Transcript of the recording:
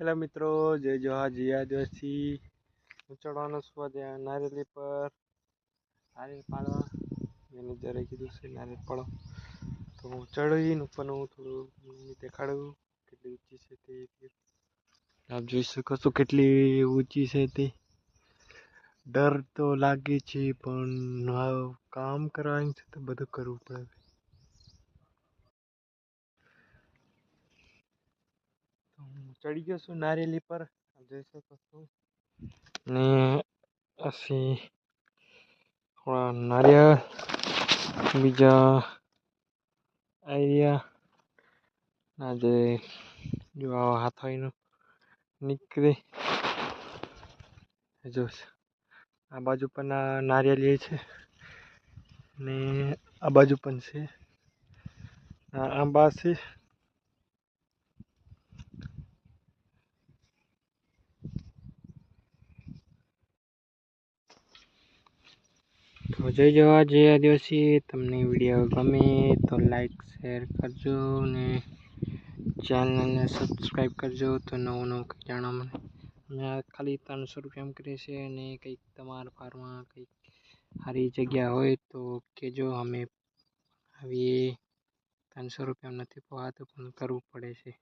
Hello મિત્રો, જય જોહાર જય આદિવાસી. હું ચડવાનો છું ત્યાં નારેલી પર નારિયેલ પાડવા. મેનેજરે કીધું છે નારિયેલ પાડો, તો હું ચડીને ઉપરનું થોડું દેખાડું કેટલી ઊંચી છે તે. આપ જોઈ શકો છો કેટલી ઊંચી છે તે. ડર તો લાગે છે પણ કામ કરવાનું છે તો બધું કરવું પડે. ચડી ગયો છું નારેલી પર, જોઈ શકો છો. ને ਅਸੀਂ થોડા નારિયેળ બીજા આઈડિયા ના જે જો હાથ આવીને નીકળે જો આ બાજુ પણ નારિયેળ છે ને આ બાજુ પણ છે. આંબા છે. તો જય જવાહર જય આદિવાસી. તમને વિડીયો ગમે તો લાઈક શેર કરજો ને ચેનલને સબસ્ક્રાઈબ કરજો તો નવું કંઈક જાણવા મળે. અમે ખાલી 300 રૂપિયામાં કરીએ છીએ અને કંઈક તમારા ફાર્મમાં કંઈક સારી જગ્યા હોય તો કહેજો. અમે આવી 300 રૂપિયામાં નથી પવાતું પણ કરવું પડે છે.